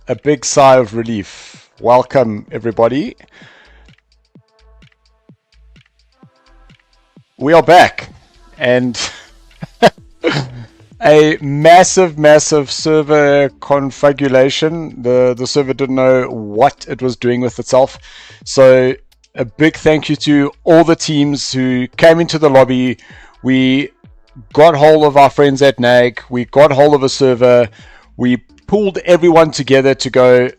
A big sigh of relief. Welcome, everybody. We are back, and a massive server configuration. The server didn't know what it was doing with itself. So a big thank you to all the teams who came into the lobby. We got hold of our friends at NAG. We got hold of a server. We pulled everyone together to go,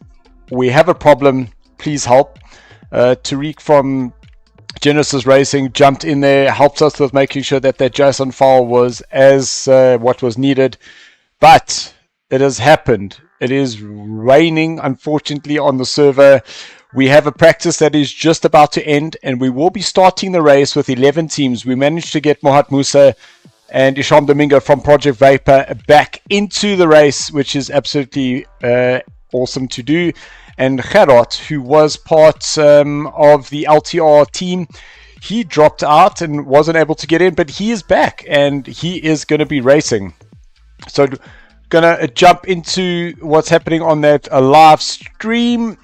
we have a problem, please help. Tariq from Genesis Racing jumped in there, helped us with making sure that that JSON file was as what was needed. But it has happened. It is raining, unfortunately, on the server. We have a practice that is just about to end, and we will be starting the race with 11 teams. We managed to get Mohat Musa and Isham Domingo from Project Vapor back into the race, which is absolutely awesome to do. And Gerard, who was part of the LTR team, he dropped out and wasn't able to get in, but he is back and he is going to be racing. So going to jump into what's happening on that live stream.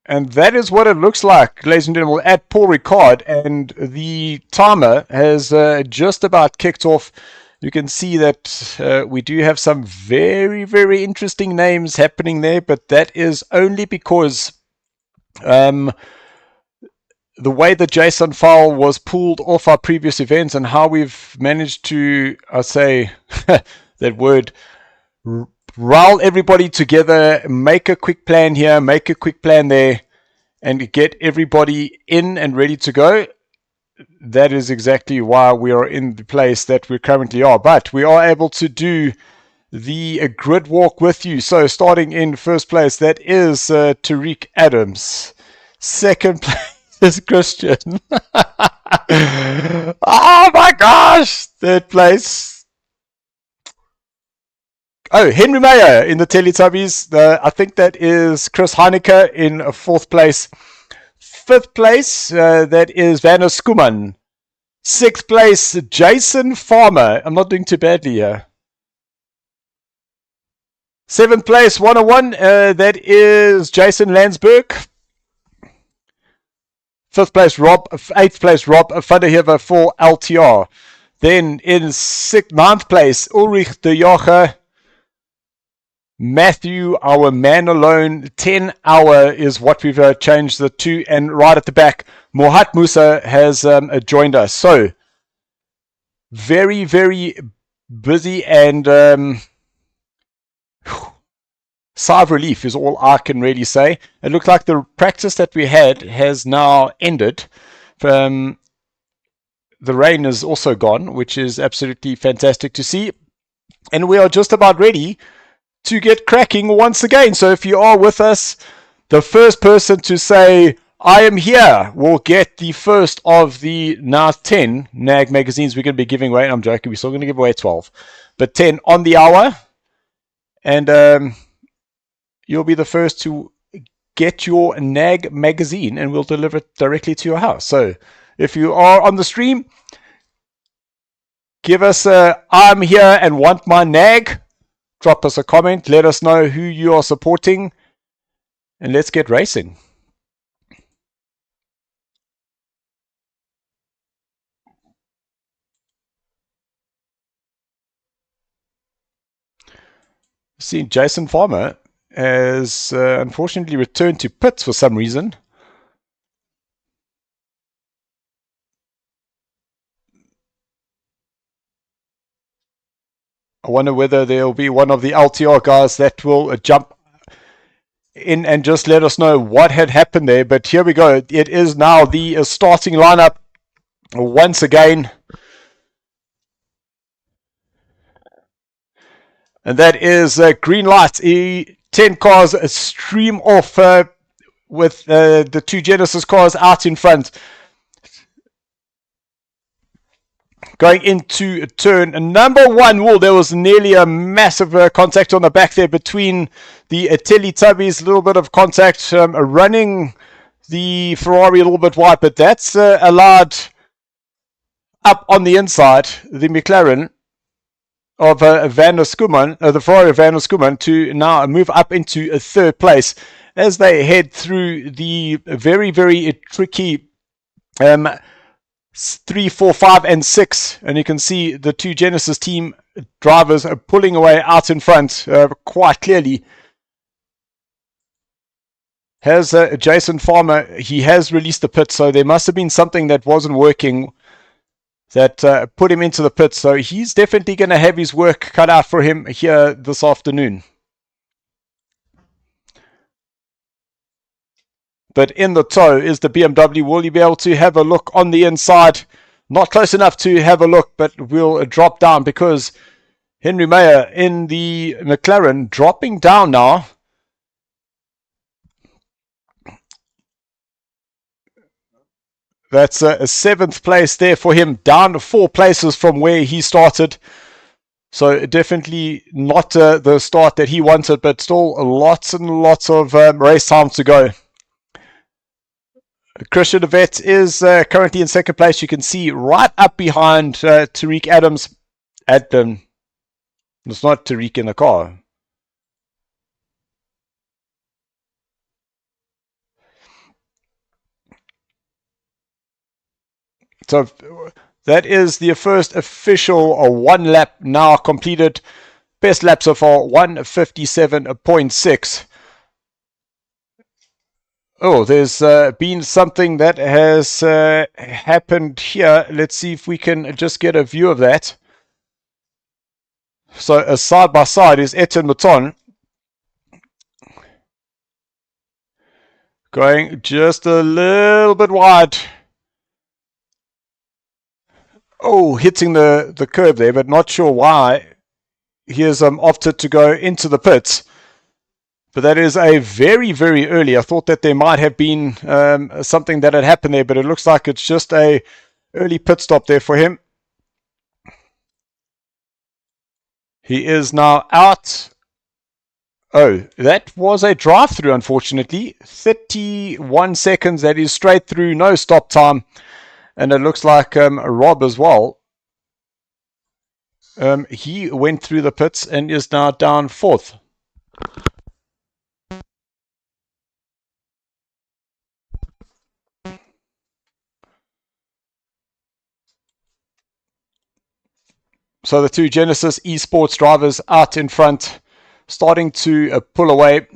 And that is what it looks like, ladies and gentlemen, at Paul Ricard. And the timer has just about kicked off. You can see that we do have some very interesting names happening there, but that is only because the way the JSON file was pulled off our previous events and how we've managed to, I say that word, rile everybody together, make a quick plan here, make a quick plan there, and get everybody in and ready to go. That is exactly why we are in the place that we currently are. But we are able to do the grid walk with you. So starting in first place, that is Tariq Adams. Second place is Christian. Oh my gosh! Third place. Oh, Henry Mayer in the Teletubbies. I think that is Chris Heineke in fourth place. Fifth place, that is Vanna Skuman. Sixth place, Jason Farmer. I'm not doing too badly here. Seventh place, 101. That is Jason Landsberg. Fifth place, Rob. Eighth place, Rob Vanderhever for LTR. Then in ninth place, Ulrich de Joche. Matthew, our man alone, 10 hour is what we've changed the to, and right at the back, Mohat Musa has joined us. So, Very, very busy, and sigh of relief is all I can really say. It looked like the practice that we had has now ended. The rain is also gone, which is absolutely fantastic to see. And we are just about ready to get cracking once again. So if you are with us, the first person to say, I am here, will get the first of the now 10 NAG magazines we're going to be giving away. I'm joking, we're still going to give away 12, but 10 on the hour. And you'll be the first to get your NAG magazine, and we'll deliver it directly to your house. So if you are on the stream, give us a I'm here and want my NAG. Drop us a comment. Let us know who you are supporting. And let's get racing. See, Jason Farmer has unfortunately returned to pits for some reason. I wonder whether there'll be one of the LTR guys that will jump in and just let us know what had happened there. But here we go. It is now the starting lineup once again. And that is green light. 10 cars stream off with the two Genesis cars out in front. Going into turn number one. Whoa, there was nearly a massive contact on the back there between the Teletubbies. A little bit of contact running the Ferrari a little bit wide, but that's allowed up on the inside the McLaren of Van der Schoeman, the Ferrari of Van der Schoeman, to now move up into a third place as they head through the very, very tricky 3, 4, 5, and 6. And you can see the two Genesis team drivers are pulling away out in front quite clearly. Has Jason Farmer, he has released the pit, so there must have been something that wasn't working that put him into the pit. So he's definitely going to have his work cut out for him here this afternoon. But in the tow is the BMW. Will you be able to have a look on the inside? Not close enough to have a look, but we'll drop down because Henry Mayer in the McLaren dropping down now. That's a 7th place there for him, down 4 places from where he started. So definitely not the start that he wanted, but still lots and lots of race time to go. Christian De Wet is currently in 2nd place. You can see right up behind Tariq Adams. It's not Tariq in the car. So that is the first official 1 lap now completed. Best lap so far, 1:57.6. Oh, there's been something that has happened here. Let's see if we can just get a view of that. So a side by side is Etienne Mouton. Going just a little bit wide. Oh, hitting the curb there, but not sure why. He has opted to go into the pits. But that is a very, very early. I thought that there might have been something that had happened there, but it looks like it's just a early pit stop there for him. He is now out. Oh, that was a drive-through, unfortunately. 31 seconds. That is straight through, no stop time. And it looks like Rob as well. He went through the pits and is now down 4th. So the two Genesis esports drivers out in front, starting to pull away.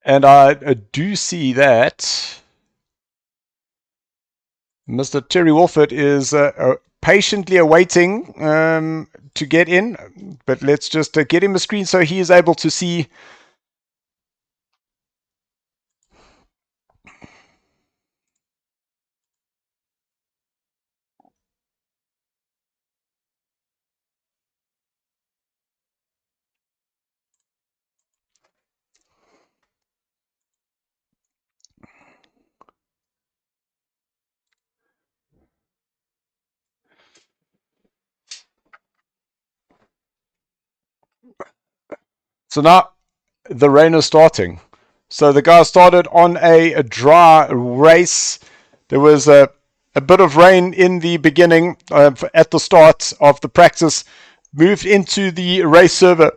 And I do see that Mr. Terry Wolford is patiently awaiting to get in. But let's just get him a screen so he is able to see. So now the rain is starting. So the guys started on a dry race. There was a bit of rain in the beginning at the start of the practice. Moved into the race server.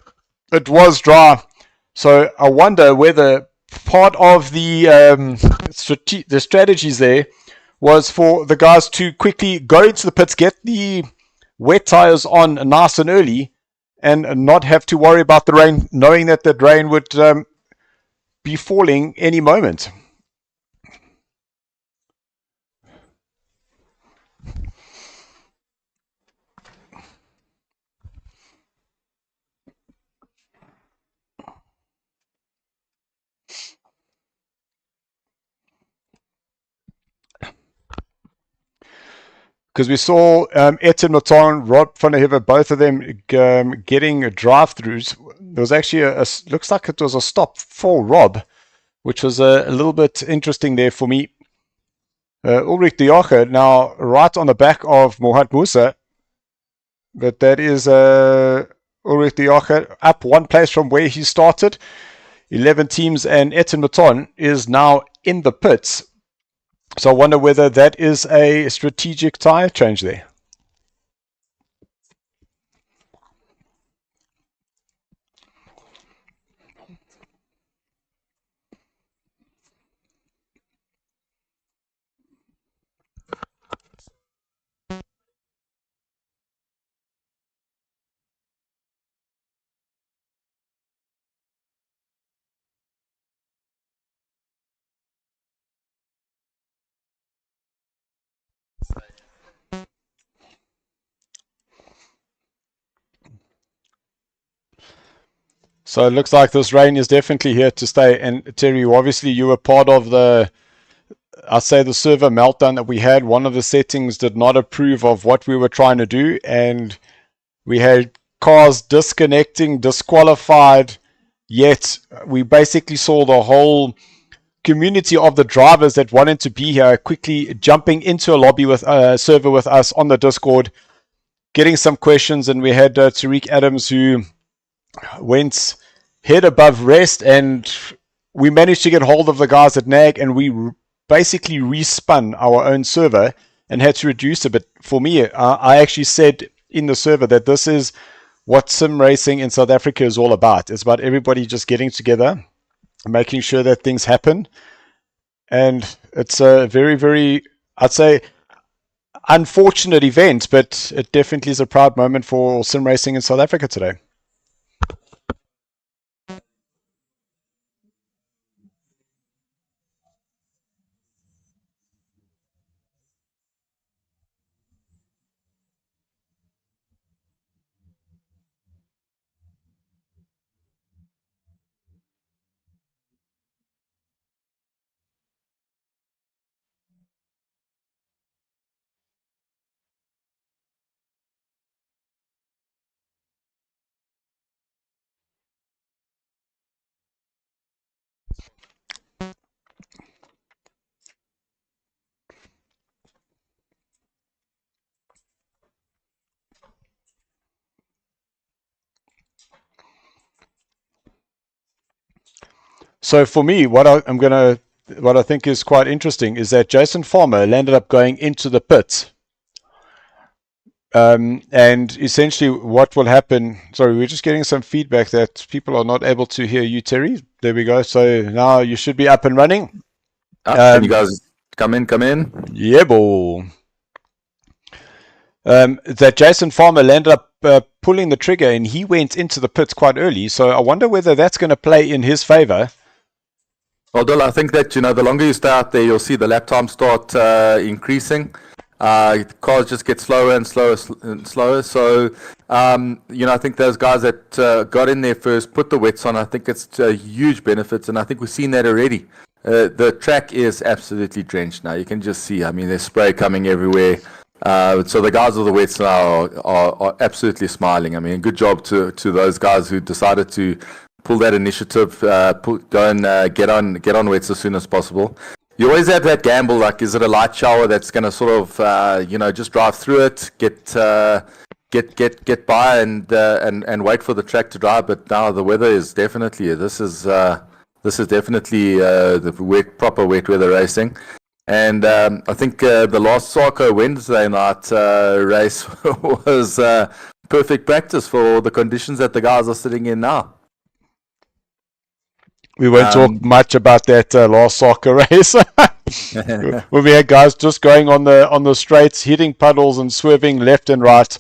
It was dry. So I wonder whether part of the strategies there was for the guys to quickly go into the pits, get the wet tires on nice and early, and not have to worry about the rain, knowing that the rain would be falling any moment. Because we saw Etienne Maton, Rob van der Heever, both of them getting drive-throughs. There was actually looks like it was a stop for Rob, which was a little bit interesting there for me. Ulrich de Jager now right on the back of Mohamed Musa, but that is Ulrich de Jager up one place from where he started. 11 teams, and Etienne Maton is now in the pits. So I wonder whether that is a strategic tire change there. So it looks like this rain is definitely here to stay. And Terry, obviously you were part of the, I'd say, the server meltdown that we had. One of the settings did not approve of what we were trying to do, and we had cars disconnecting, disqualified, yet we basically saw the whole community of the drivers that wanted to be here quickly jumping into a lobby with a server with us on the Discord, getting some questions, and we had Tariq Adams who went head above rest, and we managed to get hold of the guys at NAG, and we basically respun our own server and had to reduce it. But for me, I actually said in the server that this is what sim racing in South Africa is all about. It's about everybody just getting together, making sure that things happen. And it's a very, very, I'd say, unfortunate event, but it definitely is a proud moment for sim racing in South Africa today. So for me, what I think is quite interesting is that Jason Farmer landed up going into the pit. And essentially what will happen, sorry, we're just getting some feedback that people are not able to hear you, Terry. There we go. So now you should be up and running. Can you guys come in? Yeah, boy. That Jason Farmer landed up pulling the trigger, and he went into the pits quite early. So I wonder whether that's going to play in his favor. Although I think that, the longer you stay out there, you'll see the lap times start increasing. Cars just get slower and slower and slower. So, I think those guys that got in there first, put the wets on, I think it's a huge benefit. And I think we've seen that already. The track is absolutely drenched now. You can just see, there's spray coming everywhere. So the guys with the wets now are absolutely smiling. Good job to those guys who decided to pull that initiative, go and get on wets as soon as possible. You always have that gamble, like, is it a light shower that's going to sort of, just drive through it, get by and wait for the track to dry. But now the weather is definitely, this is definitely the proper wet weather racing. And I think the last SARCO Wednesday night race was perfect practice for the conditions that the guys are sitting in now. We won't talk much about that last SARCO race. When we had guys just going on the straights, hitting puddles and swerving left and right.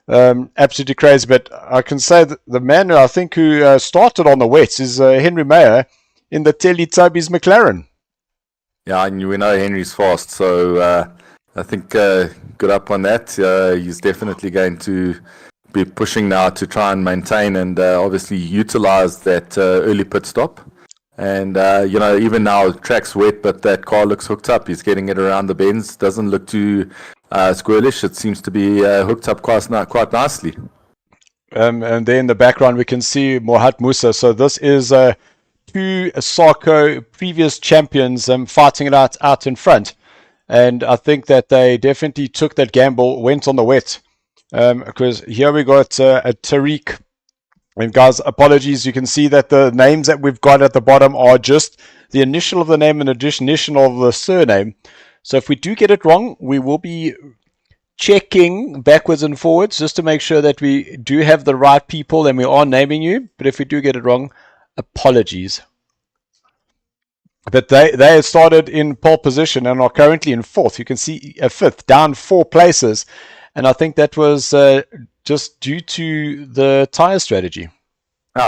Absolutely crazy. But I can say that the man I think who started on the wets is Henry Mayer in the Teletubbies McLaren. Yeah, and we know Henry's fast, so I think good up on that. He's definitely going to be pushing now to try and maintain and obviously utilize that early pit stop. And, even now the track's wet, but that car looks hooked up. He's getting it around the bends. Doesn't look too squirrelish. It seems to be hooked up quite nicely. And there in the background we can see Mohat Musa. So this is two SARCO previous champions fighting it out in front. And I think that they definitely took that gamble, went on the wet. Because here we got a Tariq. And guys, apologies, you can see that the names that we've got at the bottom are just the initial of the name and initial of the surname. So if we do get it wrong, we will be checking backwards and forwards just to make sure that we do have the right people and we are naming you. But if we do get it wrong, apologies. But they started in pole position and are currently in fourth. You can see a fifth, down 4 places. And I think that was just due to the tire strategy.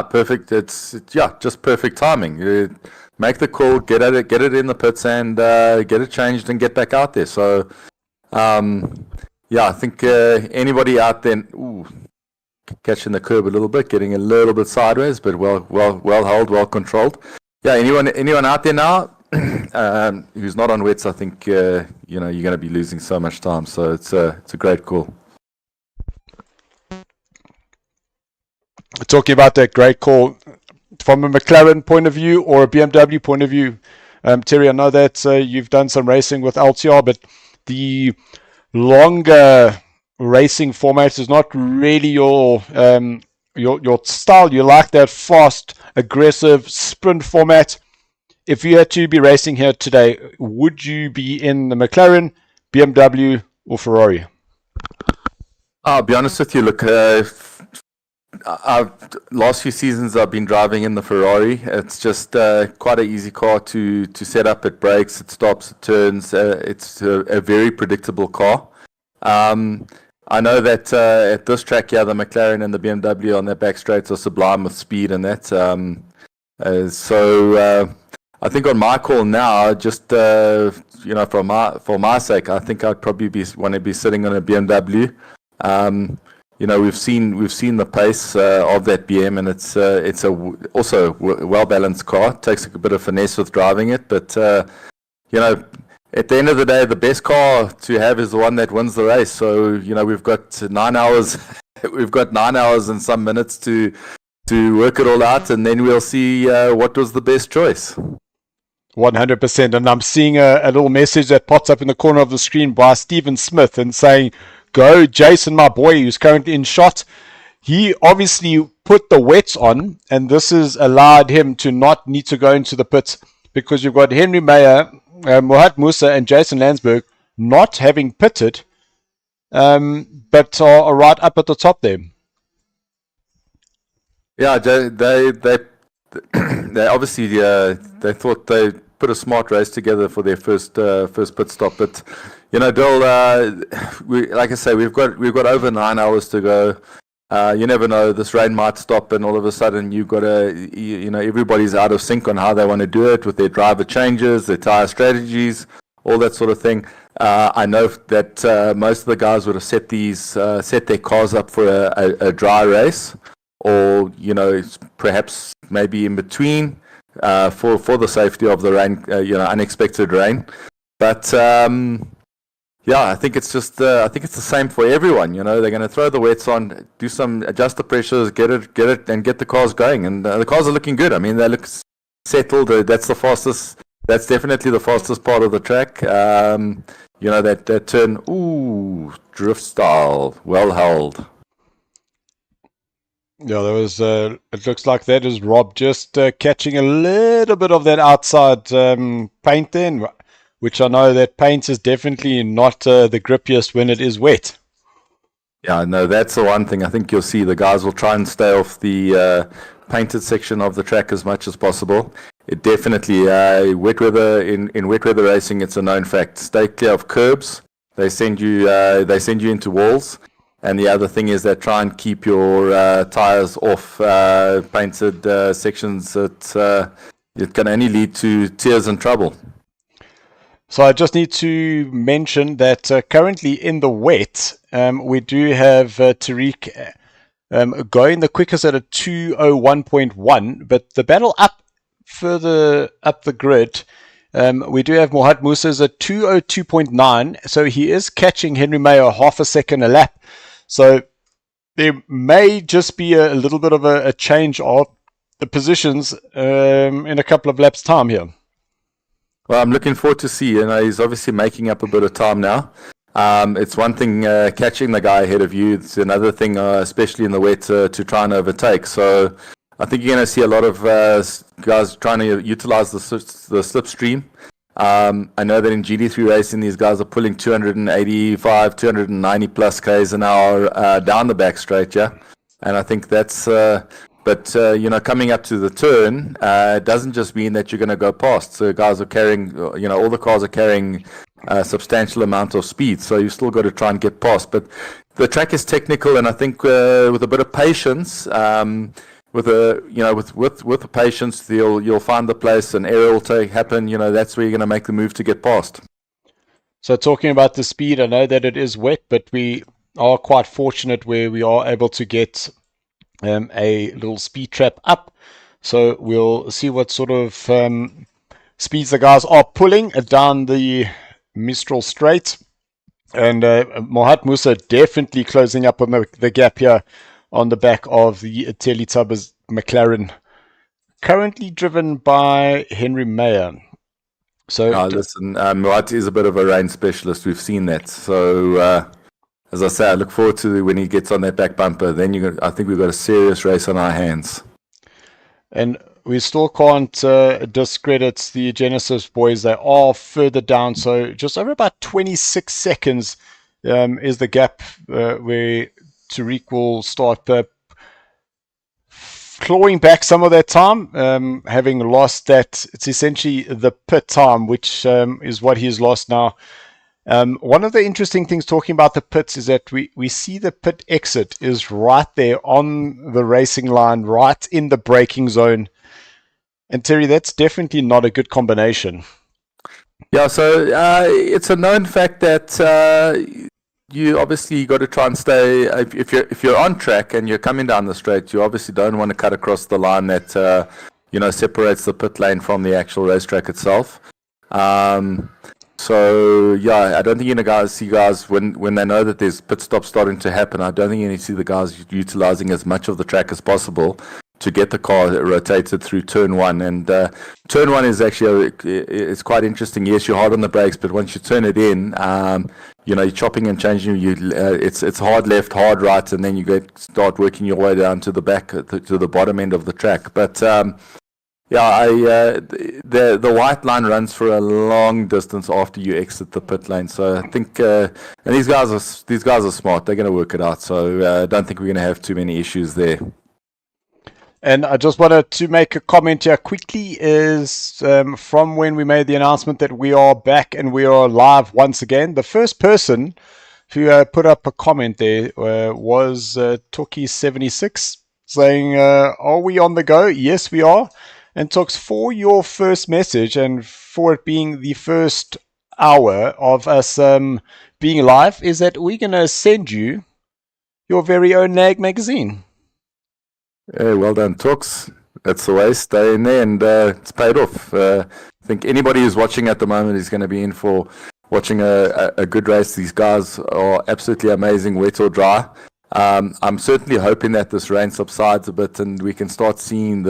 Perfect. It's just perfect timing. You make the call, get it in the pits, and get it changed and get back out there. So, I think anybody out there, catching the curb a little bit, getting a little bit sideways, but well held, well controlled. Yeah, anyone out there now who's not on wets, I think you're going to be losing so much time. So it's a great call. Talking about that great call from a McLaren point of view or a BMW point of view, Terry, I know that you've done some racing with LTR, but the longer racing format is not really your style. You like that fast, aggressive sprint format. If you had to be racing here today, would you be in the McLaren, BMW, or Ferrari? I'll be honest with you. Look, last few seasons I've been driving in the Ferrari. It's just quite an easy car to set up. It brakes, it stops, it turns. It's a very predictable car. I know that at this track, the McLaren and the BMW on their back straights are sublime with speed and that. So I think on my call now, just for my sake, I think I'd probably want to be sitting on a BMW. We've seen the pace of that BM, and it's also well balanced car. It takes a bit of finesse with driving it, but at the end of the day, the best car to have is the one that wins the race. So we've got 9 hours, we've got 9 hours and some minutes to work it all out, and then we'll see what was the best choice. 100%. And I'm seeing a little message that pops up in the corner of the screen by Stephen Smith and saying, "Go, Jason, my boy, who's currently in shot." He obviously put the wets on, and this has allowed him to not need to go into the pits because you've got Henry Mayer, Mohat Musa, and Jason Landsberg not having pitted, but are right up at the top there. Yeah, they obviously they thought they put a smart race together for their first pit stop, but Dill, like I say, we've got over 9 hours to go. You never know. This rain might stop, and all of a sudden you've got everybody's out of sync on how they want to do it with their driver changes, their tire strategies, all that sort of thing. I know that most of the guys would have set their cars up for a dry race, or perhaps maybe in between for the safety of the rain, unexpected rain. But I think it's just I think it's the same for everyone. They're going to throw the wets on, adjust the pressures, get it, and get the cars going. And the cars are looking good. I mean, they look settled. That's the fastest. That's definitely the fastest part of the track. That turn, drift style, well held. Yeah, there was. It looks like that is Rob just catching a little bit of that outside paint then, which I know that paint is definitely not the grippiest when it is wet. Yeah, no, that's the one thing. I think you'll see the guys will try and stay off the painted section of the track as much as possible. It definitely wet weather in wet weather racing. It's a known fact. Stay clear of curbs. They send you into walls. And the other thing is that try and keep your tires off painted sections. It can only lead to tears and trouble. So I just need to mention that currently in the wet, we do have Tariq going the quickest at a 2:01.1, but the battle up further up the grid, we do have Mohamed Musa's at 2:02.9, so he is catching Henry Mayer half a second a lap. So there may just be a little bit of a change of the positions in a couple of laps' time here. Well, I'm looking forward to see. He's obviously making up a bit of time now. It's one thing catching the guy ahead of you. It's another thing, especially in the wet, to try and overtake. So I think you're going to see a lot of guys trying to utilize the slipstream. I know that in GD3 racing, these guys are pulling 285, 290 plus k's an hour down the back straight, yeah. And I think that's. But coming up to the turn, it doesn't just mean that you're going to go past. So guys are carrying, all the cars are carrying a substantial amount of speed. So you still got to try and get past. But the track is technical, and I think with a bit of patience, with the patience, you'll find the place, and error will happen. That's where you're going to make the move to get past. So talking about the speed, I know that it is wet, but we are quite fortunate where we are able to get a little speed trap up. So we'll see what sort of speeds the guys are pulling down the Mistral Straight. And Mohamed Musa definitely closing up on the gap here on the back of the Teletubbies McLaren, currently driven by Henry Mayer. So listen, Mohamed is a bit of a rain specialist. We've seen that. So as I say, I look forward to when he gets on that back bumper. Then I think we've got a serious race on our hands. And we still can't discredit the Genesis boys. They are further down. So just over about 26 seconds is the gap where Tariq will start clawing back some of that time, having lost that. It's essentially the pit time, which is what he's lost now. One of the interesting things talking about the pits is that we see the pit exit is right there on the racing line, right in the braking zone. And Terry, that's definitely not a good combination. Yeah, so it's a known fact that you obviously got to try and stay. If you're on track and you're coming down the straight, you obviously don't want to cut across the line that separates the pit lane from the actual racetrack itself. So yeah, I don't think you're going to see guys when they know that there's pit stops starting to happen. I don't think you're going to see the guys utilizing as much of the track as possible to get the car rotated through turn one. And turn one is actually it's quite interesting. Yes, you're hard on the brakes, but once you turn it in, you're chopping and changing. It's hard left, hard right, and then you start working your way down to the back to the bottom end of the track. But the white line runs for a long distance after you exit the pit lane. So I think, and these guys are smart. They're going to work it out. So I don't think we're going to have too many issues there. And I just wanted to make a comment here quickly is from when we made the announcement that we are back and we are live once again. The first person who put up a comment there was Toki76 saying, are we on the go? Yes, we are. And Tox, for your first message and for it being the first hour of us being live, is that we're going to send you your very own NAG magazine. Hey, well done, Tox. That's the way. Stay in there, and it's paid off. I think anybody who's watching at the moment is going to be in for watching a good race. These guys are absolutely amazing, wet or dry. I'm certainly hoping that this rain subsides a bit and we can start seeing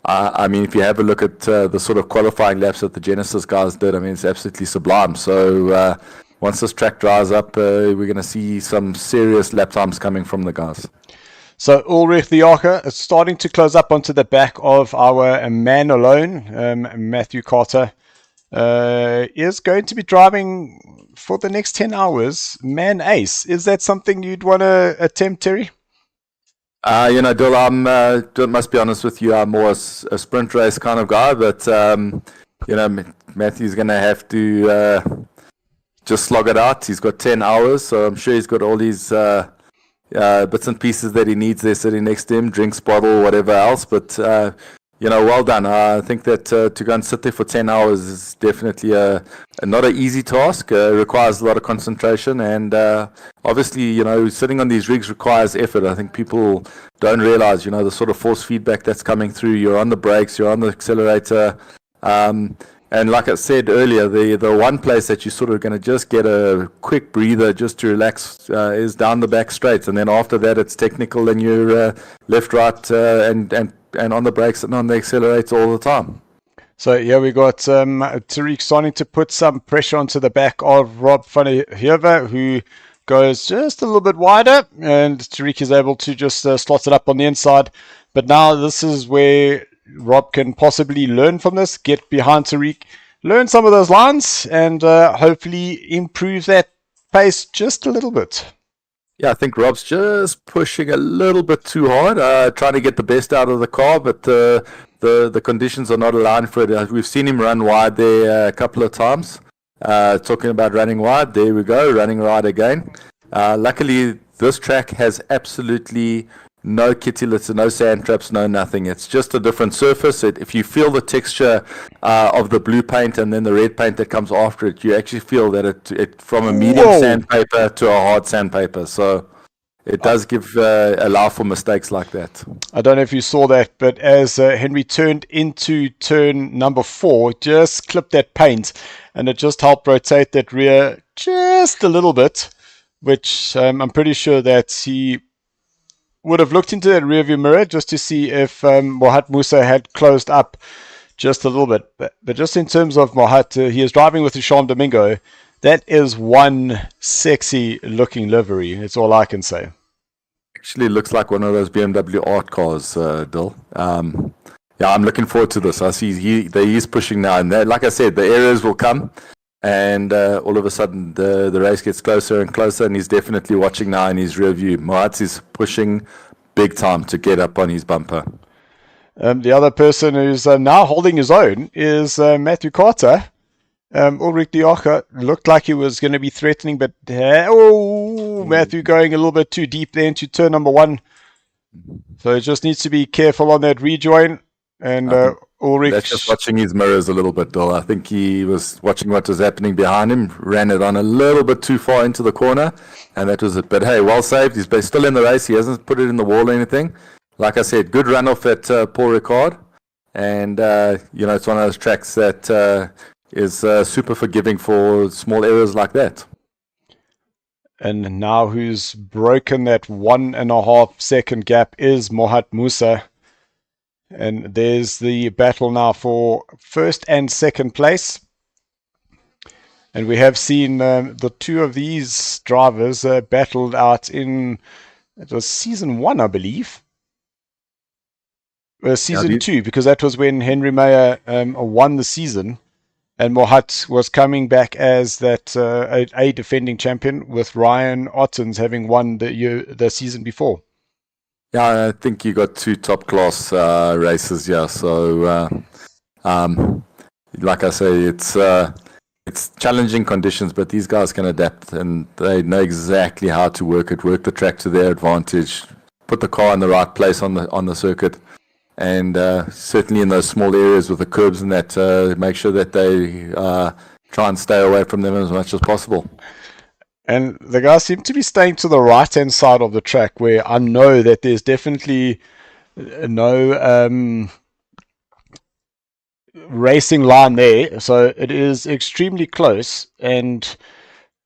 I mean, if you have a look at the sort of qualifying laps that the Genesis guys did, I mean, it's absolutely sublime. So once this track dries up, we're going to see some serious lap times coming from the guys. So Ulrich the Archer is starting to close up onto the back of our man alone, Matthew Carter. Is going to be driving for the next 10 hours, man ace. Is that something you'd want to attempt, Terry? Dill, must be honest with you, I'm more a sprint race kind of guy, but, Matthew's going to have to just slog it out. He's got 10 hours, so I'm sure he's got all these bits and pieces that he needs there sitting next to him, drinks bottle, whatever else, but... well done. I think that to go and sit there for 10 hours is definitely not an easy task. It requires a lot of concentration, and obviously, sitting on these rigs requires effort. I think people don't realize, the sort of force feedback that's coming through. You're on the brakes, you're on the accelerator, and like I said earlier, the one place that you're sort of going to just get a quick breather just to relax is down the back straight, and then after that it's technical, and you're left, right, and on the brakes and on the accelerator all the time. So yeah, we got Tariq starting to put some pressure onto the back of Rob van der Heever, who goes just a little bit wider, and Tariq is able to just slot it up on the inside. But now this is where Rob can possibly learn from this, get behind Tariq, learn some of those lines, and hopefully improve that pace just a little bit. Yeah, I think Rob's just pushing a little bit too hard, trying to get the best out of the car, but the conditions are not allowing for it. We've seen him run wide there a couple of times. Talking about running wide, there we go, running wide again. Luckily, this track has absolutely no kitty litter, no sand traps, no nothing. It's just a different surface. If you feel the texture of the blue paint and then the red paint that comes after it, you actually feel that it from a medium sandpaper to a hard sandpaper. So it does allow for mistakes like that. I don't know if you saw that, but as Henry turned into turn number 4, just clipped that paint, and it just helped rotate that rear just a little bit, which I'm pretty sure that he would have looked into that rearview mirror just to see if Mohat Musa had closed up just a little bit. But just in terms of Mohat, he is driving with the Charm Domingo. That is one sexy looking livery. That's all I can say. Actually looks like one of those BMW art cars, Dill. Yeah, I'm looking forward to this. I see he's pushing now, and like I said, the errors will come, and all of a sudden the race gets closer and closer, and he's definitely watching now in his rear view. Mohat is pushing big time to get up on his bumper. The other person who's now holding his own is Matthew Carter. Ulrich de Archer looked like he was going to be threatening, but Matthew going a little bit too deep there into turn number 1. So he just needs to be careful on that rejoin. And Ulrich... That's just watching his mirrors a little bit, though. I think he was watching what was happening behind him, ran it on a little bit too far into the corner, and that was it. But hey, well saved. He's still in the race. He hasn't put it in the wall or anything. Like I said, good run off at Paul Ricard. And, it's one of those tracks that is super forgiving for small errors like that. And now who's broken that 1.5 second gap is Mohat Musa. And there's the battle now for first and second place. And we have seen the two of these drivers battled out in, it was season 1, I believe. Season 2, because that was when Henry Meyer won the season. And Mohat was coming back as that a defending champion, with Ryan Ottens having won the season before. Yeah, I think you got 2 top class races. Yeah, so like I say, it's it's challenging conditions, but these guys can adapt, and they know exactly how to work the track to their advantage, put the car in the right place on the circuit, and certainly in those small areas with the curbs and that, make sure that they try and stay away from them as much as possible. And the guys seem to be staying to the right-hand side of the track, where I know that there's definitely no racing line there. So it is extremely close. And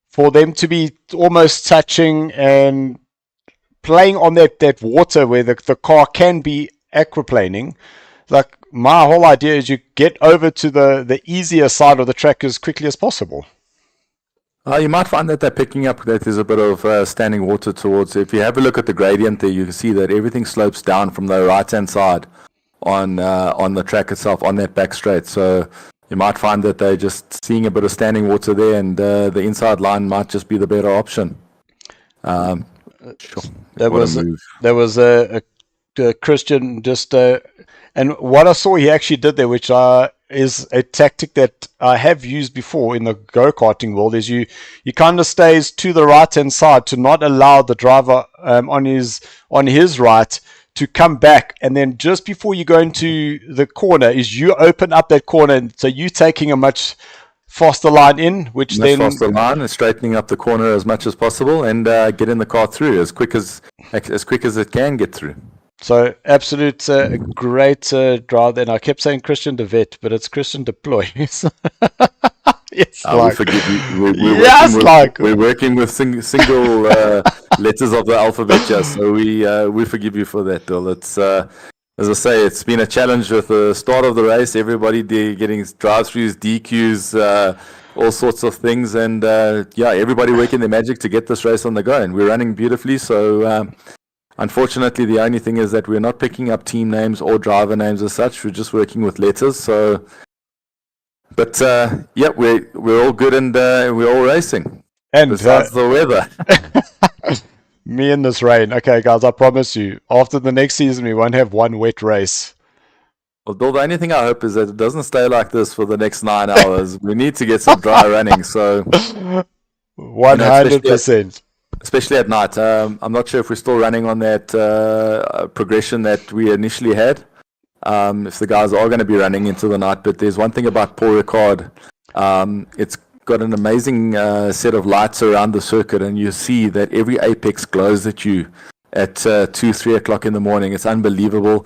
for them to be almost touching and playing on that water where the car can be aquaplaning, like my whole idea is you get over to the easier side of the track as quickly as possible. You might find that they're picking up that there's a bit of standing water towards. If you have a look at the gradient there, you can see that everything slopes down from the right-hand side on the track itself, on that back straight. So you might find that they're just seeing a bit of standing water there, and the inside line might just be the better option. Sure. There was a Christian just, and what I saw he actually did there, which is a tactic that I have used before in the go-karting world, is you kind of stays to the right-hand side to not allow the driver on his right to come back, and then just before you go into the corner is you open up that corner, and so you taking a much faster line in, which much then faster line and straightening up the corner as much as possible, and getting the car through as quick as it can get through. So absolute great drive. And I kept saying Christian de Vet, but it's Christian deploy. Yes, we forgive you. We're working with single letters of the alphabet, just so we forgive you for that, Bill. It's as I say, it's been a challenge with the start of the race. Everybody getting drive-throughs, DQs, all sorts of things, and everybody working their magic to get this race on the go. And we're running beautifully. So unfortunately, the only thing is that we're not picking up team names or driver names as such. We're just working with letters. So, but we're all good, and we're all racing. And besides the weather. Me in this rain. Okay, guys, I promise you, after the next season, we won't have one wet race. Well, Bill, the only thing I hope is that it doesn't stay like this for the next 9 hours. We need to get some dry running. So, 100%. Especially at night. I'm not sure if we're still running on that progression that we initially had. If the guys are going to be running into the night, but there's one thing about Paul Ricard. It's got an amazing set of lights around the circuit, and you see that every apex glows at you at 2-3 o'clock in the morning. It's unbelievable.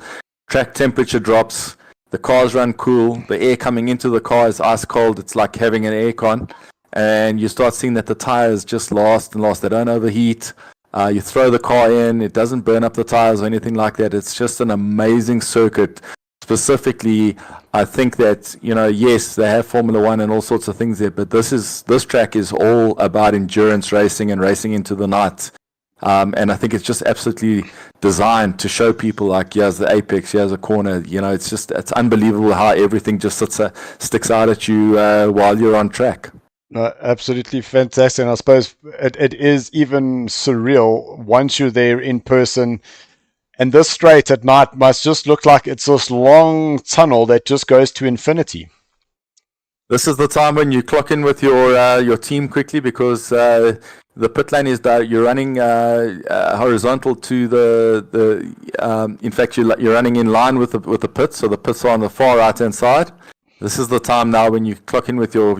Track temperature drops, the cars run cool, the air coming into the car is ice cold. It's like having an aircon, and you start seeing that the tires just last and last. They don't overheat. You throw the car in, it doesn't burn up the tires or anything like that. It's just an amazing circuit. Specifically, I think that, yes, they have Formula One and all sorts of things there, but this track is all about endurance racing and racing into the night. And I think it's just absolutely designed to show people, like, here's the apex, here's a corner. It's unbelievable how everything just sticks out at you while you're on track. No, absolutely fantastic. And I suppose it is even surreal once you're there in person. And this straight at night must just look like it's this long tunnel that just goes to infinity. This is the time when you clock in with your team quickly, because the pit lane is that you're running horizontal to the. In fact, you're running in line with the pits, so the pits are on the far right hand side. This is the time now when you clock in with your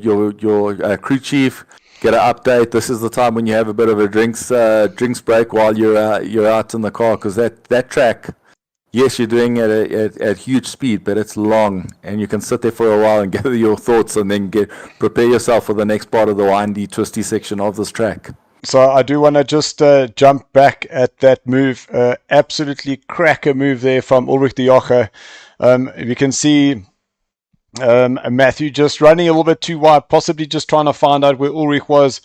crew chief. Get an update. This is the time when you have a bit of a drinks break while you're out in the car, because that track, yes, you're doing it at huge speed, but it's long, and you can sit there for a while and gather your thoughts, and then prepare yourself for the next part of the windy, twisty section of this track. So I do want to just jump back at that move. Absolutely cracker move there from Ulrich de Joche. You can see Matthew just running a little bit too wide, possibly just trying to find out where Ulrich was.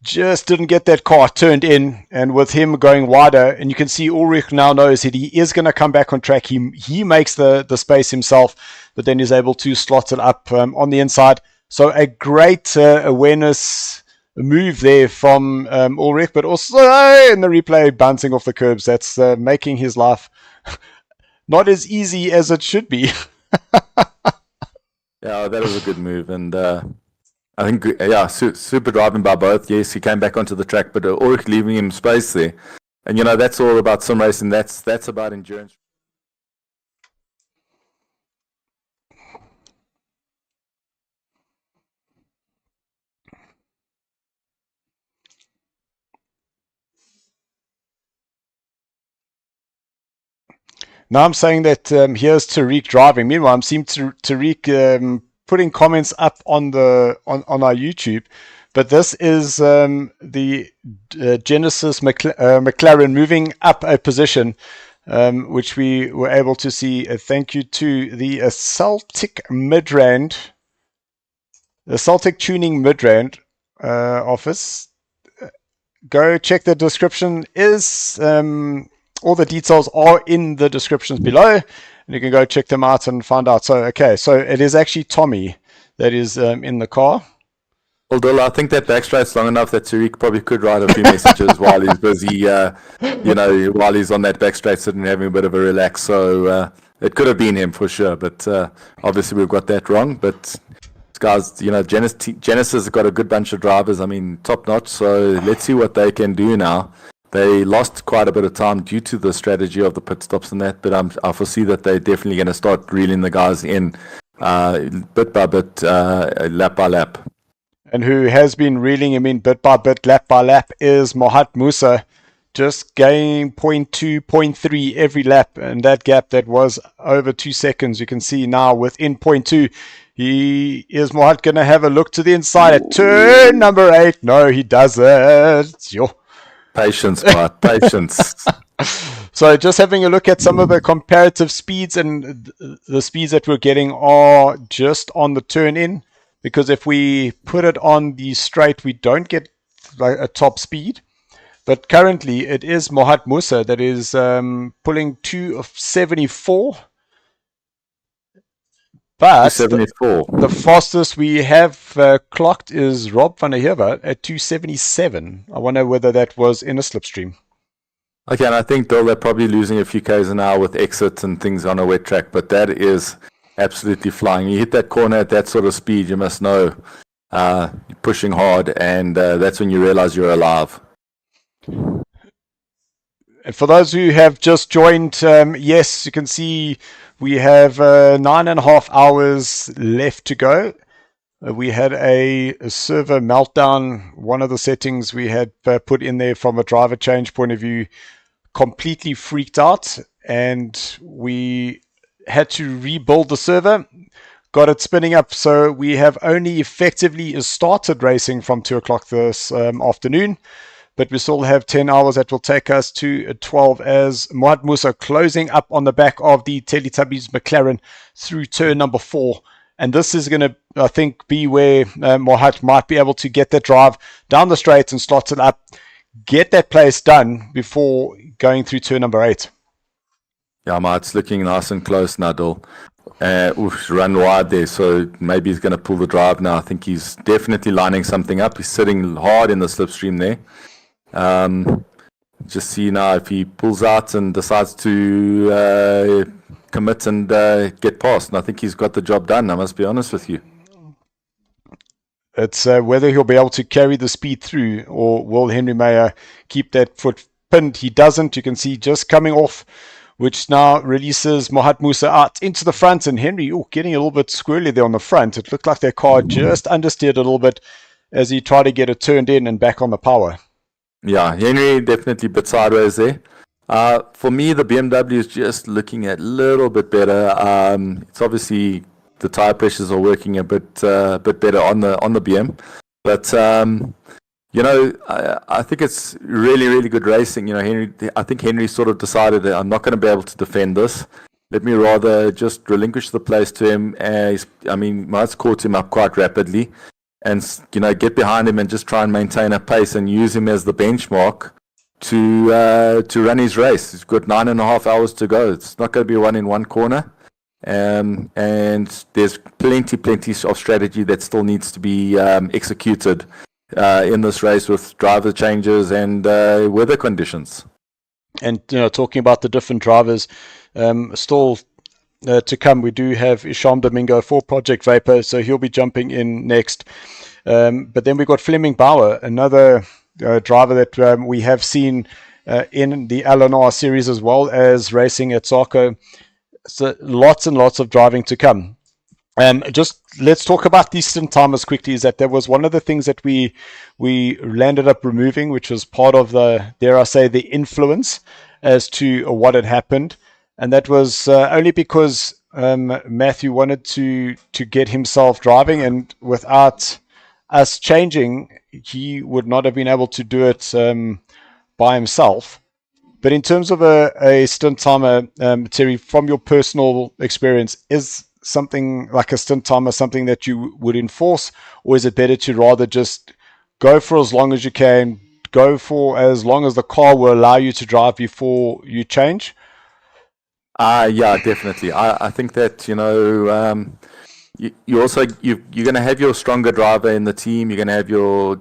Just didn't get that car turned in, and with him going wider, and you can see Ulrich now knows that he is going to come back on track. He makes the space himself, but then is able to slot it up on the inside. So a great awareness move there from Ulrich, but also in the replay, bouncing off the curbs. That's making his life not as easy as it should be. Yeah, that was a good move, and I think, yeah, super driving by both. Yes, he came back onto the track, but Ulrich leaving him space there. And, that's all about sim racing. That's about endurance. Now I'm saying that here's Tariq driving. Meanwhile, I'm seeing Tariq putting comments up on our YouTube. But this is the Genesis McLaren moving up a position, which we were able to see. Thank you to the Celtic Midrand, the Celtic Tuning Midrand office. Go check the description. All the details are in the descriptions below, and you can go check them out and find out. So it is actually Tommy that is in the car. Although I think that backstraight's long enough that Tariq probably could write a few messages while he's busy, while he's on that backstraight sitting having a bit of a relax. So it could have been him for sure, but obviously we've got that wrong. But guys, Genesis has got a good bunch of drivers. I mean, top notch. So let's see what they can do now. They lost quite a bit of time due to the strategy of the pit stops and that, but I foresee that they're definitely going to start reeling the guys in bit by bit, lap by lap. And who has been reeling him in bit by bit, lap by lap, is Mohat Musa, just gaining 0.2, 0.3 every lap, and that gap that was over 2 seconds, you can see now within 0.2. Is Mohat going to have a look to the inside at turn number 8? No, he doesn't. Yo. Patience, Bart, patience. So just having a look at some of the comparative speeds, and the speeds that we're getting are just on the turn in, because if we put it on the straight, we don't get like a top speed. But currently it is Mohat Musa that is pulling 2:74. But the fastest we have clocked is Rob van der Heever at 2:77. I wonder whether that was in a slipstream. Okay, and I think they're probably losing a few k's an hour with exits and things on a wet track, but that is absolutely flying. You hit that corner at that sort of speed, you must know you're pushing hard, and that's when you realize you're alive. And for those who have just joined, yes, you can see we have 9.5 hours left to go. We had a server meltdown. One of the settings we had put in there from a driver change point of view completely freaked out, and we had to rebuild the server, got it spinning up. So we have only effectively started racing from 2 o'clock this afternoon, but we still have 10 hours that will take us to 12 as Mohat Musa closing up on the back of the Teletubbies McLaren through turn number 4. And this is going to, I think, be where Mohat might be able to get that drive down the straight and slot it up, get that place done before going through turn number 8. Yeah, Mohat's looking nice and close now, Dol. Run wide there, so maybe he's going to pull the drive now. I think he's definitely lining something up. He's sitting hard in the slipstream there. Just see now if he pulls out and decides to commit and get past. And I think he's got the job done, I must be honest with you. It's whether he'll be able to carry the speed through, or will Henry Meyer keep that foot pinned. He doesn't. You can see just coming off, which now releases Mohat Musa out into the front, and Henry getting a little bit squirrely there on the front. It looked like their car just understeered a little bit as he tried to get it turned in and back on the power. Yeah, Henry definitely bit sideways there. For me, the BMW is just looking a little bit better. It's obviously the tire pressures are working a bit better on the BM, but I think it's really, really good racing. I think Henry sort of decided that I'm not going to be able to defend this. Let me rather just relinquish the place to him. Mohat's caught him up quite rapidly. And get behind him and just try and maintain a pace and use him as the benchmark to run his race. He's got 9.5 hours to go. It's not going to be one in one corner, and there's plenty of strategy that still needs to be executed in this race with driver changes and weather conditions. And talking about the different drivers, still to come, we do have Isham Domingo for Project Vapor, so he'll be jumping in next. But then we got Fleming Bauer, another driver that we have seen in the LNR series as well as racing at SARCO. So lots and lots of driving to come. Just let's talk about these stint timers quickly. Is that there was one of the things that we landed up removing, which was part of the, dare I say, the influence as to what had happened, and that was only because Matthew wanted to get himself driving, and without us changing, he would not have been able to do it by himself. But in terms of a stint timer, Terry, from your personal experience, is something like a stint timer something that you would enforce, or is it better to rather just go for as long as you can, go for as long as the car will allow you to drive before you change? Yeah, definitely. I think that, you're going to have your stronger driver in the team. You're going to have your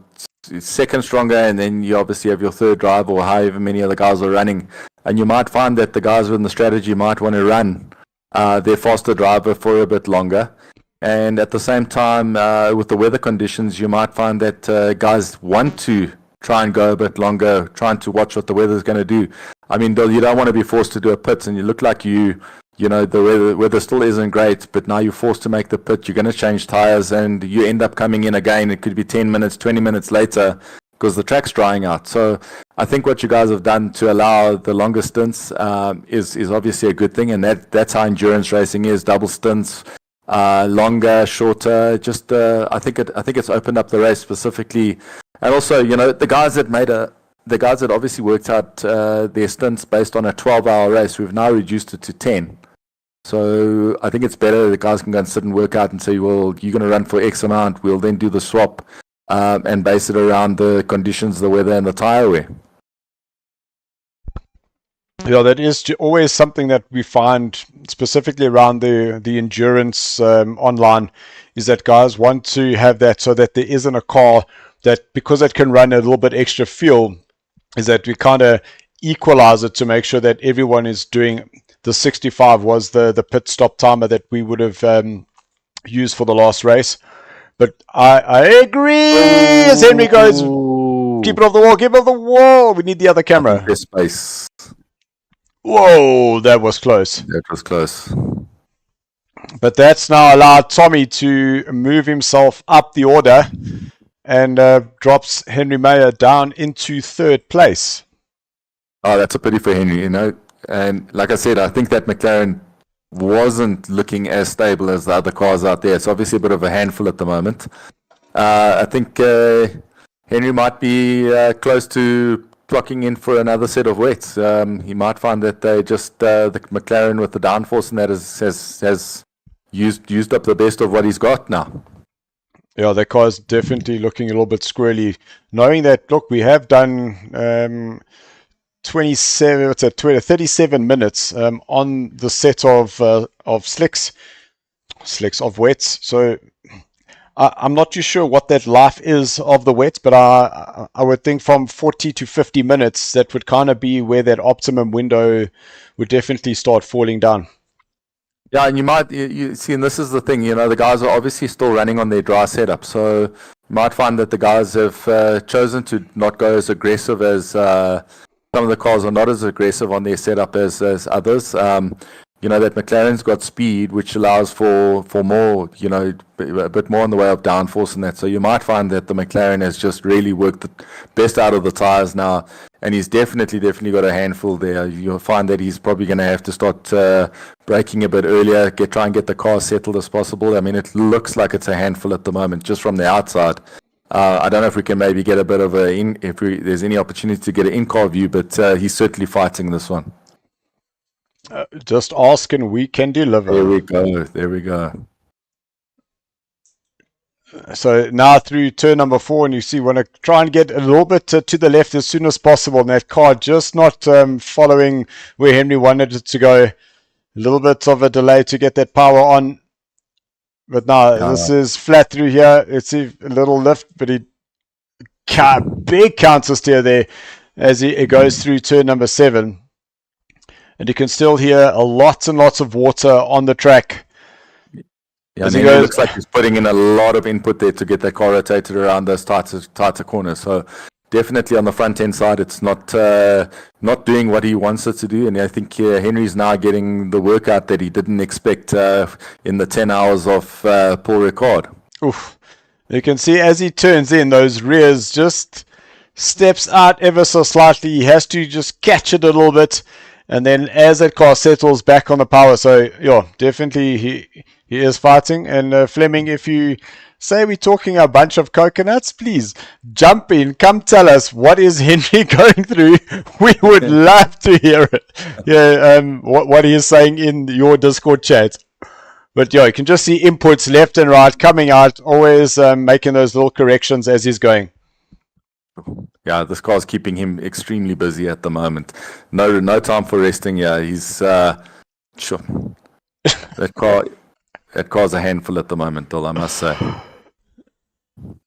second stronger, and then you obviously have your third driver, or however many other guys are running. And you might find that the guys in the strategy might want to run their faster driver for a bit longer. And at the same time, with the weather conditions, you might find that guys want to try and go a bit longer, trying to watch what the weather's going to do. I mean, you don't want to be forced to do a pit, and you look like the weather still isn't great, but now you're forced to make the pit. You're going to change tires, and you end up coming in again. It could be 10 minutes, 20 minutes later, because the track's drying out. So I think what you guys have done to allow the longer stints is obviously a good thing, and that's how endurance racing is: double stints, longer, shorter. Just I think it's opened up the race specifically, and also the guys that obviously worked out their stints based on a 12-hour race, we've now reduced it to 10. So I think it's better the guys can go and sit and work out and say, well, you're going to run for X amount. We'll then do the swap and base it around the conditions, the weather, and the tire wear. Yeah, that is always something that we find specifically around the endurance online, is that guys want to have that so that there isn't a car that, because it can run a little bit extra fuel, is that we kind of equalize it to make sure that everyone is doing the 65 was the pit stop timer that we would have used for the last race. But I agree. As Henry goes, keep it off the wall, keep it off the wall. We need the other camera. This space. Whoa, that was close. That was close. But that's now allowed Tommy to move himself up the order and drops Henry Mayer down into third place. Oh, that's a pity for Henry, And like I said, I think that McLaren wasn't looking as stable as the other cars out there. It's obviously a bit of a handful at the moment. I think Henry might be close to clocking in for another set of wets. He might find that they just the McLaren with the downforce and that has used up the best of what he's got now. Yeah, that car's definitely looking a little bit squirrely. Knowing that, look, we have done 37 minutes on the set of slicks of wets. So I'm not too sure what that life is of the wets, but I would think from 40 to 50 minutes, that would kind of be where that optimum window would definitely start falling down. Yeah, and you see, and this is the thing, the guys are obviously still running on their dry setup, so you might find that the guys have chosen to not go as aggressive as some of the cars are not as aggressive on their setup as others. That McLaren's got speed, which allows for more, a bit more in the way of downforce and that. So you might find that the McLaren has just really worked the best out of the tires now, and he's definitely got a handful there. You'll find that he's probably going to have to start braking a bit earlier, try and get the car settled as possible. I mean, it looks like it's a handful at the moment, just from the outside. I don't know if we can maybe get a bit of there's any opportunity to get an in-car view, but he's certainly fighting this one. Just ask and we can deliver. There we go. So now through turn number 4, and you see, want to try and get a little bit to the left as soon as possible. And that car just not following where Henry wanted it to go. A little bit of a delay to get that power on. But now this is flat through here. It's a little lift, but big counter steer there as it goes through turn number 7. And you can still hear lots and lots of water on the track. Yeah, and then it looks like he's putting in a lot of input there to get that car rotated around those tighter corners. So definitely on the front end side, it's not doing what he wants it to do. And I think Henry's now getting the workout that he didn't expect in the 10 hours of Paul Ricard. Oof. You can see as he turns in, those rears just steps out ever so slightly. He has to just catch it a little bit. And then as that car settles back on the power. So, yeah, definitely he is fighting. And Fleming, if you say we're talking a bunch of coconuts, please jump in. Come tell us, what is Henry going through? We would love to hear it. Yeah, what he is saying in your Discord chat. But yeah, you can just see inputs left and right coming out, always making those little corrections as he's going. Yeah, this car's keeping him extremely busy at the moment. No time for resting. Yeah, he's sure. That car's a handful at the moment, though, I must say.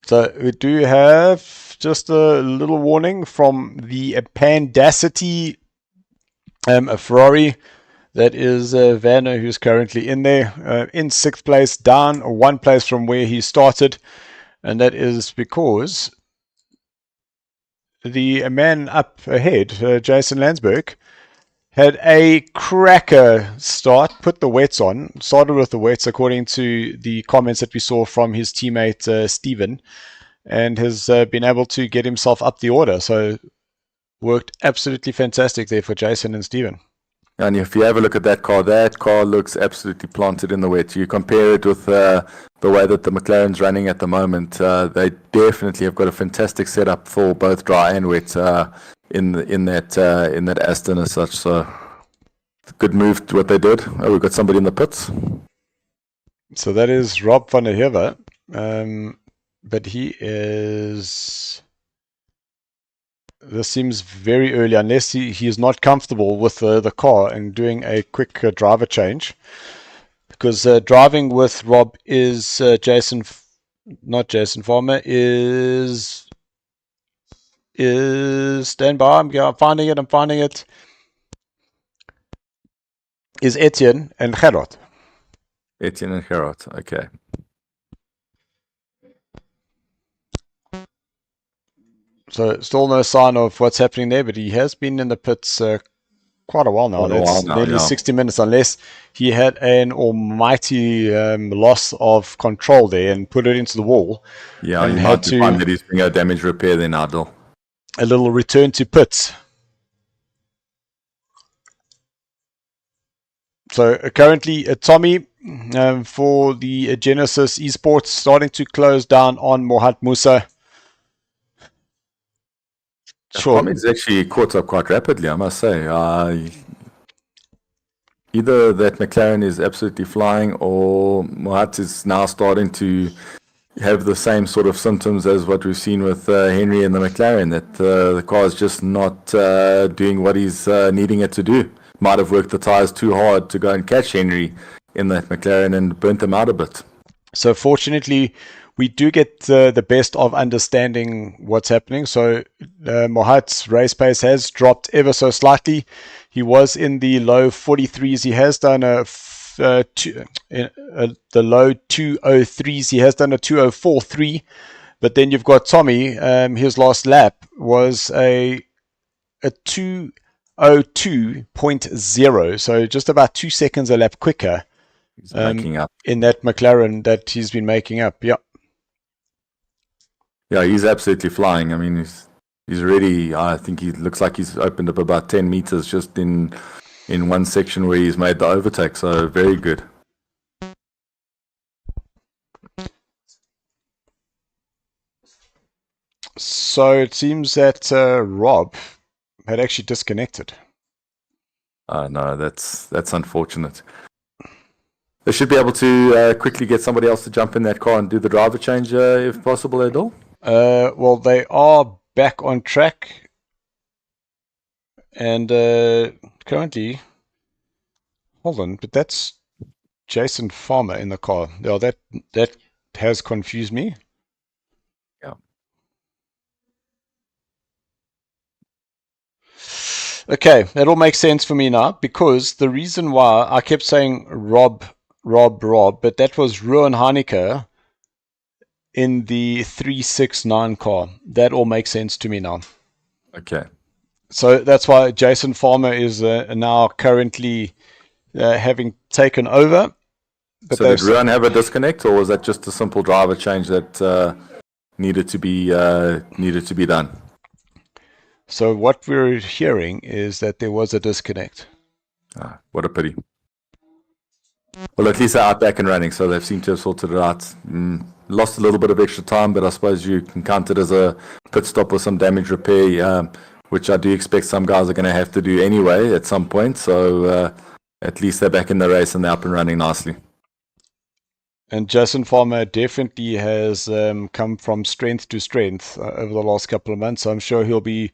So we do have just a little warning from the Pandacity, a Ferrari. That is Vanner, who's currently in there, in 6th place, down 1 place from where he started. And that is because the man up ahead, Jason Landsberg, had a cracker start, put the wets on, started with the wets according to the comments that we saw from his teammate Steven, and has been able to get himself up the order. So worked absolutely fantastic there for Jason and Steven. And if you have a look at that car looks absolutely planted in the wet. You compare it with the way that the McLaren's running at the moment, they definitely have got a fantastic setup for both dry and wet in that Aston as such. So good move to what they did. Oh, we've got somebody in the pits. So that is Rob van der Heever, but he is... This seems very early, unless he is not comfortable with the car and doing a quick driver change. Because driving with Rob is not Jason Farmer, is stand by, I'm finding it, is Etienne and Gerard. Etienne and Gerard, okay. So still no sign of what's happening there, but he has been in the pits quite a while now. That's nearly 60 minutes, unless he had an almighty loss of control there and put it into the wall. Yeah, he had to find that he's doing a damage repair then, Adil. A little return to pits. So currently, Tommy for the Genesis Esports starting to close down on Mohat Musa. Sure. Tommy's actually caught up quite rapidly, I must say. Either that McLaren is absolutely flying, or Mohat is now starting to have the same sort of symptoms as what we've seen with Henry and the McLaren, that the car is just not doing what he's needing it to do. Might have worked the tyres too hard to go and catch Henry in that McLaren and burnt them out a bit. So fortunately, we do get the best of understanding what's happening. So Mohat's race pace has dropped ever so slightly. He was in the low 43s. He has done the low 203s. He has done a 204.3. But then you've got Tommy. His last lap was a 202.0. So just about 2 seconds a lap quicker. He's making up in that McLaren that he's been making up. Yeah. Yeah, he's absolutely flying. I mean, he's already, I think he looks like he's opened up about 10 meters just in one section where he's made the overtake. So very good. So it seems that Rob had actually disconnected. No, that's unfortunate. They should be able to quickly get somebody else to jump in that car and do the driver change if possible at all. Well, they are back on track, and currently, hold on, but that's Jason Farmer in the car. Yeah, that has confused me. Yeah. Okay, that all makes sense for me now, because the reason why I kept saying Rob Rob, but that was Ruan Heineke in the 369 car. That all makes sense to me now. Okay. So that's why Jason Farmer is now currently having taken over. But So did Ruan have a disconnect, or was that just a simple driver change that needed to be done? So what we're hearing is that there was a disconnect. What a pity. Well, at least they're out back and running, so they seem to have sorted it out. Lost a little bit of extra time, but I suppose you can count it as a pit stop or some damage repair, which I do expect some guys are going to have to do anyway at some point. So at least they're back in the race and they're up and running nicely. And Jason Farmer definitely has come from strength to strength over the last couple of months. So I'm sure he'll be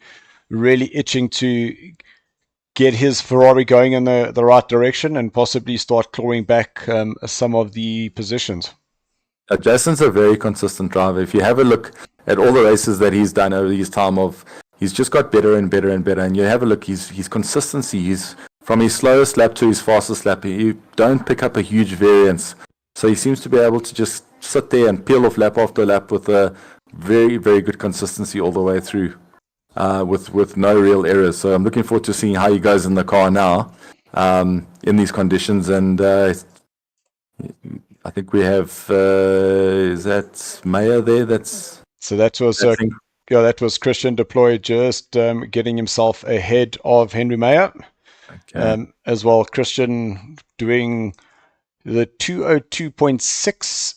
really itching to get his Ferrari going in the right direction and possibly start clawing back some of the positions. Jason's a very consistent driver. If you have a look at all the races that he's done over his time he's just got better and better and better. And you have a look, his consistency, he's from his slowest lap to his fastest lap. You don't pick up a huge variance. So he seems to be able to just sit there and peel off lap after lap with a very, very good consistency all the way through, with no real errors. So I'm looking forward to seeing how he goes in the car now in these conditions. And I think we have, is that Meyer there? So that was Christian Deploy just getting himself ahead of Henry Meyer. Okay. As well, Christian doing the 202.6.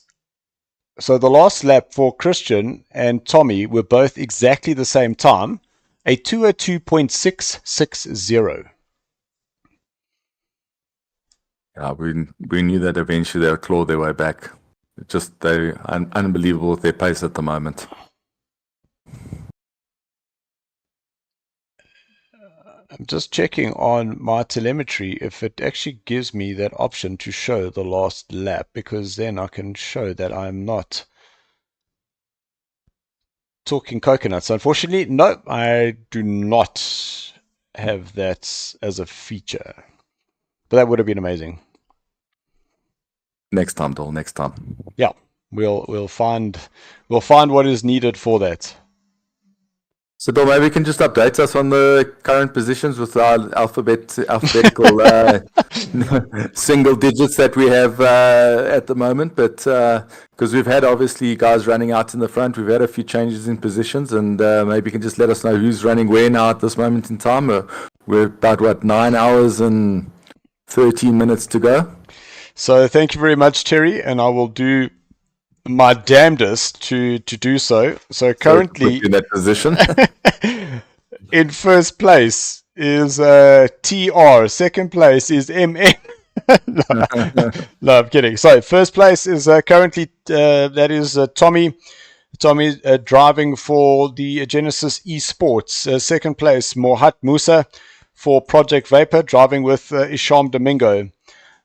So the last lap for Christian and Tommy were both exactly the same time, a 202.660. Yeah, we knew that eventually they'll claw their way back. They're unbelievable with their pace at the moment. I'm just checking on my telemetry if it actually gives me that option to show the last lap, because then I can show that I'm not talking coconuts. Unfortunately, no, I do not have that as a feature. But that would have been amazing. Next time, Dol. Next time. Yeah, we'll find what is needed for that. So, Dol, maybe you can just update us on the current positions with our alphabetical single digits that we have at the moment. But because we've had obviously guys running out in the front, we've had a few changes in positions, and maybe you can just let us know who's running where now at this moment in time. We're about 9 hours and 13 minutes to go. So thank you very much, Terry, and I will do my damnedest to do so. So currently in that position, in first place is TR. Second place is MN. No, I'm kidding. So first place is currently that is Tommy. Tommy driving for the Genesis Esports. Second place, Mohat Musa for Project Vapor, driving with Isham Domingo.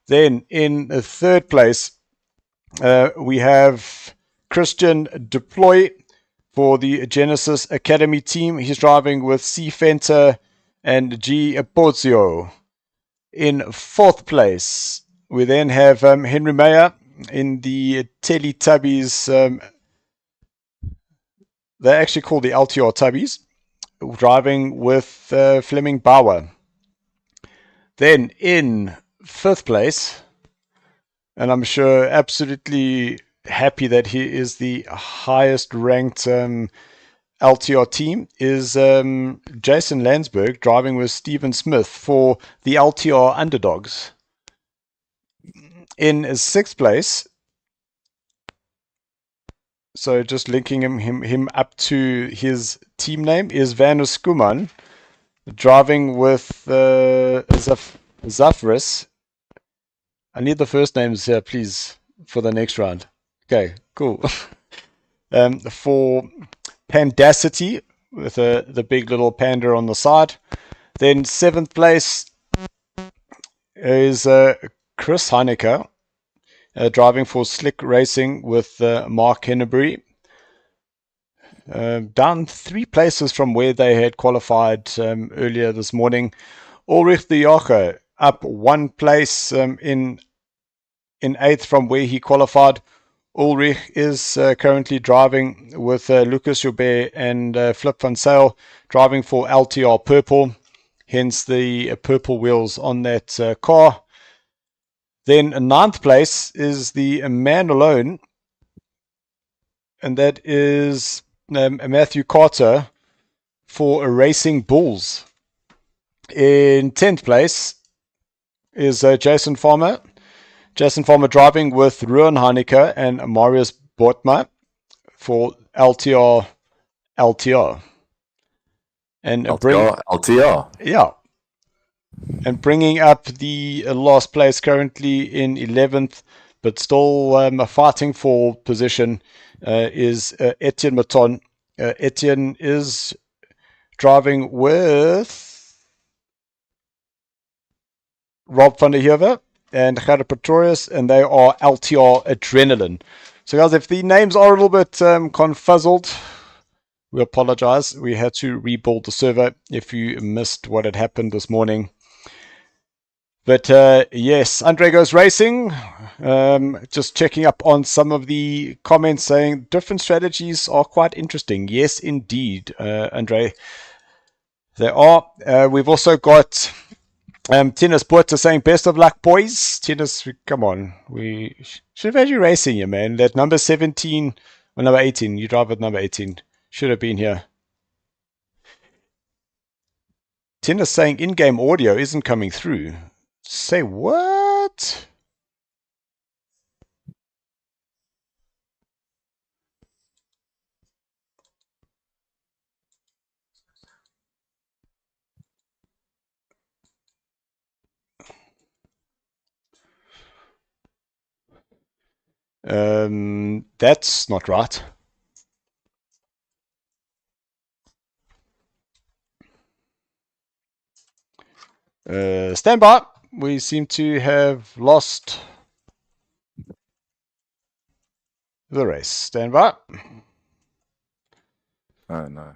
Then in third place, we have Christian Deploy for the Genesis Academy team. He's driving with C. Fenter and G. Pozio. In fourth place, we then have Henry Meyer in the Teletubbies. They're actually called the LTR Tubbies, driving with Fleming Bauer. Then in fifth place, and I'm sure absolutely happy that he is the highest ranked LTR team, is Jason Landsberg driving with Stephen Smith for the LTR Underdogs. In sixth place, so just linking him up to his team name, is Vanus Skuman driving with Zafris. I need the first names here, please, for the next round. Okay, cool. For Pandacity, with the big little panda on the side. Then seventh place is Chris Heineke, driving for Slick Racing with Mark Hennebury. Down 3 places from where they had qualified earlier this morning. Ulrich de Jache up 1 place in in 8th from where he qualified. Ulrich is currently driving with Lucas Joubert and Flip van Sale driving for LTR Purple, hence the purple wheels on that car. Then 9th place is the man alone, and that is Matthew Carter for Racing Bulls. In 10th place is Jason Farmer. Jason Farmer driving with Ruan Heineke and Marius Bortma for LTR. And LTR. Yeah. And bringing up the last place currently in 11th, but still fighting for position, is Etienne Maton. Etienne is driving with Rob van der Heever and Gerrit Pretorius, and they are LTR Adrenaline. So guys, if the names are a little bit confuzzled, we apologize. We had to rebuild the server if you missed what had happened this morning. But yes, Andre Goes Racing. Just checking up on some of the comments saying different strategies are quite interesting. Yes, indeed, Andre. They are. We've also got Tennis Porter saying best of luck, boys. Tennis, come on. We should have had you racing here, man. That number 17 or number 18. You drive with number 18. Should have been here. Tennis saying in-game audio isn't coming through. Say what? That's not right. Stand by. We seem to have lost the race. Stand by. Oh no.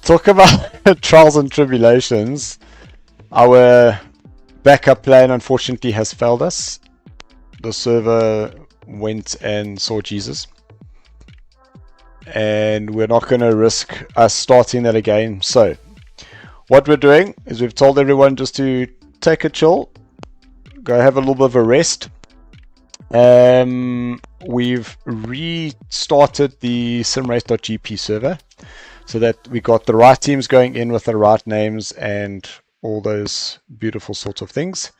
talk about trials and tribulations. Our backup plan unfortunately has failed us. The server went and saw Jesus. And we're not going to risk us starting that again. So what we're doing is we've told everyone just to take a chill, go have a little bit of a rest. We've restarted the simrace.gp server so that we got the right teams going in with the right names and all those beautiful sorts of things.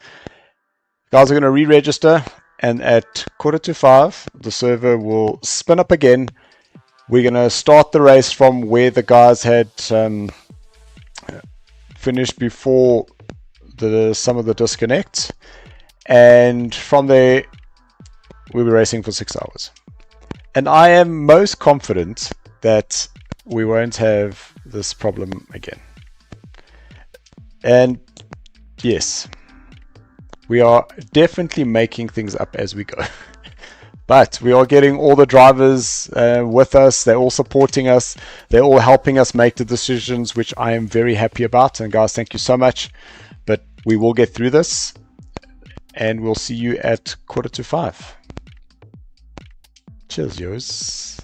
Guys are going to re-register, and at 4:45 the server will spin up again. We're going to start the race from where the guys had finished before some of the disconnects, and from there we'll be racing for 6 hours. And I am most confident that we won't have this problem again. And yes, we are definitely making things up as we go. But we are getting all the drivers with us. They're all supporting us. They're all helping us make the decisions, which I am very happy about. And guys, thank you so much. But we will get through this. And we'll see you at 4:45. Cheers, yo's.